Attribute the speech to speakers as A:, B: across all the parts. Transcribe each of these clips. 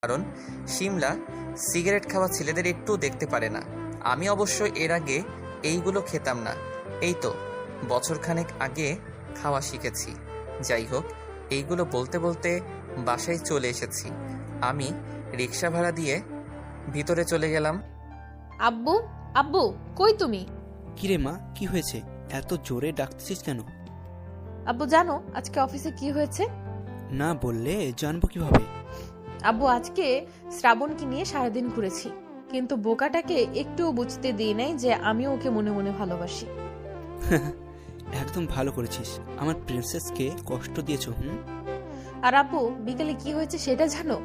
A: কারণ শিমলা সিগারেট খাওয়া ছেলেদের একটু দেখতে পারে না। আমি অবশ্য এর আগে এইগুলো খেতাম না, এই তো বছরখানেক আগে খাওয়া শিখেছি। যাই হোক, এইগুলো বলতে বলতে বাসায় চলে এসেছি। আমি রিক্সা ভাড়া দিয়ে ভিতরে চলে গেলাম।
B: আব্বু, আব্বু, কই তুমি?
C: কিরে মা, কি হয়েছে? এত জোরে ডাকতেছিস কেন?
B: আব্বু জানো আজকে অফিসে কি হয়েছে?
C: না বললে জানবো কিভাবে?
B: আব্বু আজকে শ্রাবণকে নিয়ে সারাদিন ঘুরেছি, কিন্তু বোকাটাকে একটুও বুঝতে দিই নাই যে আমি ওকে মনে মনে ভালোবাসি।
C: একদম ভালো করেছিস, আমার প্রিন্সেসকে কষ্ট দিয়েছো।
B: আর আব্বু বিকেলে কি হয়েছে সেটা জানো?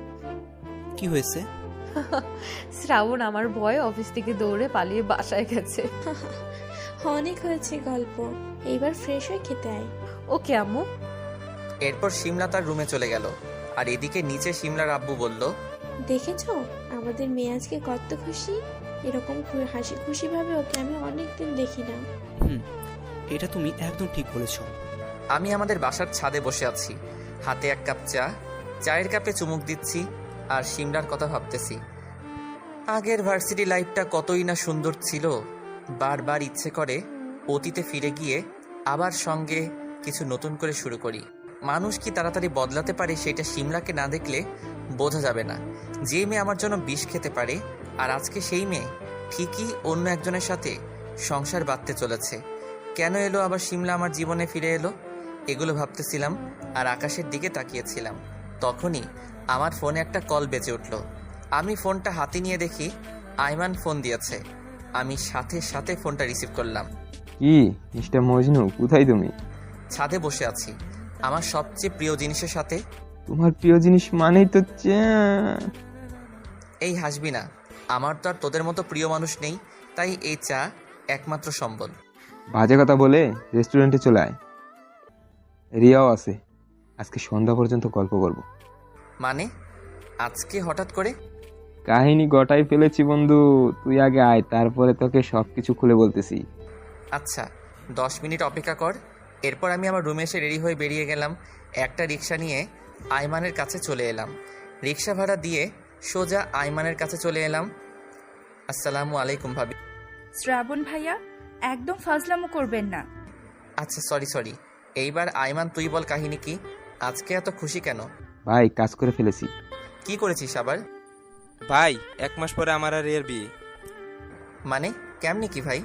C: কি হয়েছে?
B: শ্রাবণ আমার ভয়ে অফিস থেকে দৌড়ে পালিয়ে বাসায় গেছে।
D: অনেক হয়েছে গল্প, এইবার ফ্রেশ হয়ে খেতে আয়।
B: ওকে আম্মু।
A: এরপর শিমলা তার রুমে চলে গেল, আর এদিকে নিচে শিমলার আব্বু বলল,
D: দেখেছো আমাদের মেয়ে আজকে কত খুশি। এরকম হাসি খুশি ভাবে ওকে আমি অনেকদিন দেখি না।
C: এটা তুমি একদম ঠিক বলেছ।
A: আমি আমাদের বাসার ছাদে বসে আছি, হাতে এক কাপ চা, চায়ের কাপে চুমুক দিচ্ছি আর শিমলার কথা ভাবতেছি। আগের ভার্সিটি লাইফটা কতই না সুন্দর ছিল। বারবার ইচ্ছে করে অতীতে ফিরে গিয়ে আবার সঙ্গে কিছু নতুন করে শুরু করি। মানুষ কি তাড়াতাড়ি বদলাতে পারে সেটা শিমলাকে না দেখলে বোঝা যাবে না। যে মেয়ে আমার জন্য বিষ খেতে পারে, আর আজকে সেই মেয়ে ঠিকই অন্য একজনের সাথে সংসার বাঁধতে চলেছে। কেন এলো আবার শিমলা আমার জীবনে ফিরে এলো? এগুলো ভাবতেছিলাম আর আকাশের দিকে তাকিয়েছিলাম। তখনই আমার ফোনে একটা কল বেজে উঠল। আমি ফোনটা হাতে নিয়ে দেখি আইমান ফোন দিয়েছে। আমি সাথে সাথে ফোনটা রিসিভ করলাম।
E: কি মিস্টার মজনু, কোথায় তুমি?
A: ছাদে বসে আছি আমার সবচেয়ে প্রিয় জিনিসের সাথে।
E: তোমার প্রিয় জিনিস মানেই তো চা।
A: এই হাসবি না, আমার তো আর তোদের মতো প্রিয় মানুষ নেই, তাই এই চা একমাত্র সম্বল।
E: বাজে কথা বলে রেস্টুরেন্টে চলে আয়, রিয়াও আছে। আজকে সন্ধ্যা পর্যন্ত গল্প করব।
A: মানে আজকে হঠাৎ করে?
E: কাহিনী গটাই ফেলেছি বন্ধু, তুই আগে আয়, তারপরে তোকে সবকিছু খুলে বলতেছি।
A: আচ্ছা 10 মিনিট অপেক্ষা কর। এরপর আমি আমার রুমে এসে রেডি হয়ে বেরিয়ে গেলাম। একটা রিক্সা নিয়ে আইমানের কাছে চলে এলাম। রিক্সা ভাড়া দিয়ে সোজা আইমানের কাছে চলে এলাম। আসসালামু আলাইকুম ভাবি।
F: শ্রাবণ ভাইয়া, একদম ফাজলামো করবেন না।
A: আচ্ছা সরি। এইবার আইমান তুই বল, কাহিনী কি? আজকে এত খুশি কেন?
E: ভাই কাজ করে ফেলেছি।
A: কি করেছিস আবার?
G: ভাই 1 মাস পরে আমার আর এর বিয়ে।
A: মানে কেমনি কি ভাই?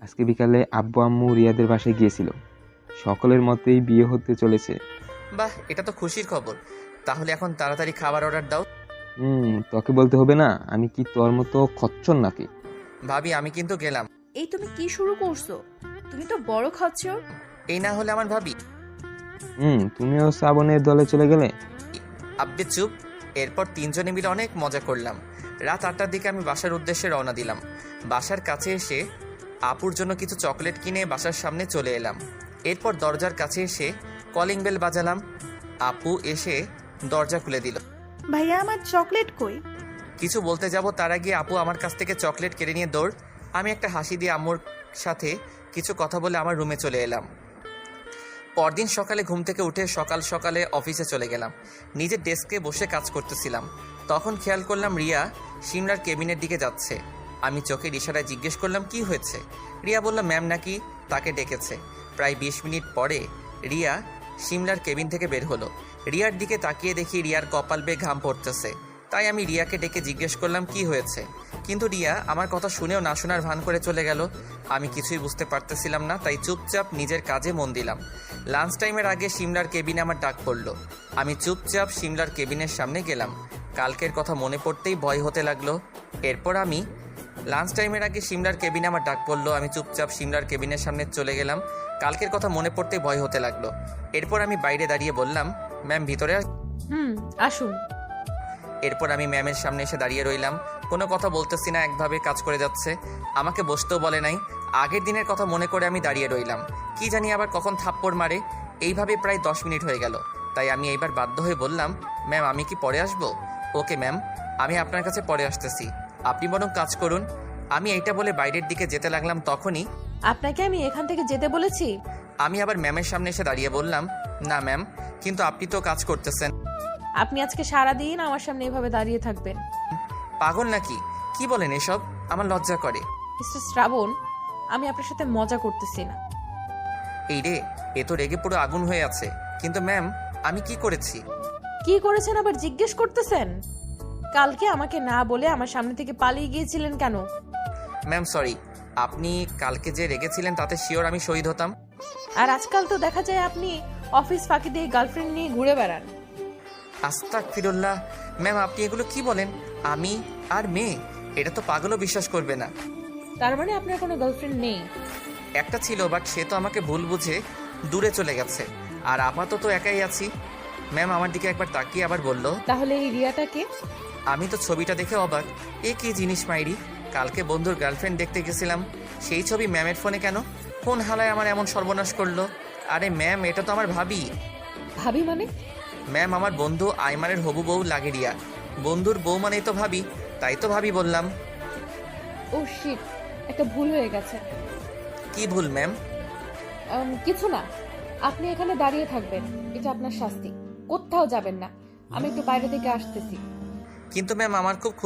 E: আজকে বিকালে আব্বু আম্মু রিয়াদের বাসায় গিয়েছিল, সকলের মতেই বিয়ে হতে চলেছে।
A: বাহ, এটা তো খুশির খবর। তাহলে এখন তাড়াতাড়ি খাবার অর্ডার দাও।
E: তোকে বলতে হবে না, আমি কি তোর মতো খচ্চর নাকি?
A: ভাবি আমি কিন্তু গেলাম।
F: এই তুমি কি শুরু করছো? তুমি তো বড় খচ্চর।
A: এই না হলে আমার ভাবি।
E: তুমিও শ্রাবণের দলে চলে গেলে।
A: আব্বে চুপ। এরপর তিনজনে মিলে অনেক মজা করলাম। রাত 8টার দিকে আমি বাসার উদ্দেশ্যে রওনা দিলাম। বাসার কাছে এসে আপুর জন্য কিছু চকলেট কিনে বাসার সামনে চলে এলাম। এরপর দরজার কাছে এসে কলিং বেল বাজালাম। আপু এসে দরজা খুলে দিল।
F: ভাইয়া আমার চকলেট কই?
A: কিছু বলতে যাব তার আগে আপু আমার কাছ থেকে চকলেট কেড়ে নিয়ে দৌড়। আমি একটা হাসি দিয়ে আম্মুর সাথে কিছু কথা বলে আমার রুমে চলে এলাম। পরদিন সকালে ঘুম থেকে উঠে সকালে অফিসে চলে গেলাম। নিজের ডেস্কে বসে কাজ করতেছিলাম। তখন খেয়াল করলাম রিয়া শিমলার কেবিনের দিকে যাচ্ছে। আমি চোখের ইশারায় জিজ্ঞেস করলাম কি হয়েছে। রিয়া বলল ম্যাম নাকি তাকে ডেকেছে। প্রায় 20 মিনিট পরে রিয়া শিমলার কেবিন থেকে বের হলো। রিয়ার দিকে তাকিয়ে দেখি রিয়ার কপাল বেয়ে ঘাম পড়তেছে। তাই আমি রিয়াকে ডেকে জিজ্ঞেস করলাম কি হয়েছে, কিন্তু রিয়া আমার কথা শুনেও না শোনার ভান করে চলে গেল। আমি কিছুই বুঝতে পারতেছিলাম না, তাই চুপচাপ নিজের কাজে মন দিলাম। লাঞ্চ টাইমের আগে শিমলার কেবিনে আমার ডাক পড়ল। আমি চুপচাপ শিমলার কেবিনের সামনে গেলাম। কালকের কথা মনে পড়তেই ভয় হতে লাগলো। এরপর আমি লাঞ্চ টাইমের আগে শিমলার কেবিনে আমার ডাক পড়লো। আমি চুপচাপ শিমলার কেবিনের সামনে চলে গেলাম। কালকের কথা মনে পড়তেই ভয় হতে লাগলো। এরপর আমি বাইরে দাঁড়িয়ে বললাম ম্যাম ভিতরে
B: আসুন।
A: এরপর আমি ম্যামের সামনে এসে দাঁড়িয়ে রইলাম। কোনো কথা বলতেছি না, একভাবে কাজ করে যাচ্ছে। আমাকে বসতেও বলে নাই। আগের দিনের কথা মনে করে আমি দাঁড়িয়ে রইলাম। কি জানি আবার কখন থাপ্পড় মারে। এইভাবে প্রায় 10 মিনিট হয়ে গেল। তাই আমি এইবার বাধ্য হয়ে বললাম ম্যাম আমি কি পরে আসবো? ওকে ম্যাম, আমি আপনার কাছে পরে আসতেছি, আপনি বরং কাজ করুন। আমি এইটা বলে বাইরের দিকে যেতে লাগলাম। তখনই
B: আপনাকে আমি এখান থেকে যেতে বলেছি?
A: আমি আবার ম্যামের সামনে এসে দাঁড়িয়ে বললাম না ম্যাম, কিন্তু আপনি তো কাজ করতেছেন।
B: আপনি আজকে সারাদিন আমার সামনে এভাবে দাঁড়িয়ে থাকবেন।
A: পাগল নাকি? কি বলেন এসব? আমার লজ্জা করে।
B: মিস্টার শ্রাবণ, আমি আপনার সাথে মজা করতেছি না।
A: এই রে, এ তো রেগে পুরো আগুন হয়ে আছে। কিন্তু ম্যাম, আমি কি করেছি?
B: কি করেছেন আবার জিজ্ঞেস করতেছেন? কালকে আমাকে না বলে আমার সামনে থেকে পালিয়ে গিয়েছিলেন কেন?
A: ম্যাম সরি, আপনি কালকে যে রেগেছিলেন তাতে শিওর আমি শহীদ হতাম।
B: আর আজকাল তো দেখা যায় আপনি অফিস ফাঁকি দিয়ে গার্লফ্রেন্ড নিয়ে ঘুরে বেড়ান।
A: আস্তাগফিরুল্লাহ। ম্যাম আপনি এগুলো কি বলেন? আমি আর মেয়ে, এটা তো পাগলও বিশ্বাস করবে না।
B: তার মানে আপনার কোনো গার্লফ্রেন্ড নেই?
A: একটা ছিল, বাট সে তো আমাকে ভুল বুঝে দূরে চলে গেছে। আর আপাতত একাই আছি। ম্যাম আমার দিকে একবার তাকিয়ে আবার বলল,
B: তাহলে এই রিয়াটাকে?
A: আমি তো ছবিটা দেখে অবাক। এ কি জিনিস মাইরি? কালকে বন্ধুর গার্লফ্রেন্ড দেখতে গেছিলাম, সেই ছবি ম্যামের ফোনে কেন? কোন হালায় আমার এমন সর্বনাশ করলো? আরে ম্যাম, এটা তো আমার ভাবি।
B: ভাবি মানে?
A: ম্যাম আমার বন্ধু আইমানের হবু বউ লাগে রিয়া। বন্ধুর বউ মানেই তো ভাবি, তাই তো ভাবি বললাম।
B: ও শিট, একটা ভুল হয়ে গেছে।
A: কি ভুল ম্যাম?
B: কিছু না, আপনি এখানে দাঁড়িয়ে থাকবেন, এটা আপনার শাস্তি। কোথাও যাবেন না, আমি একটু বাইরে থেকে আসতেছি।
A: কিন্তু ম্যাম আমার খুব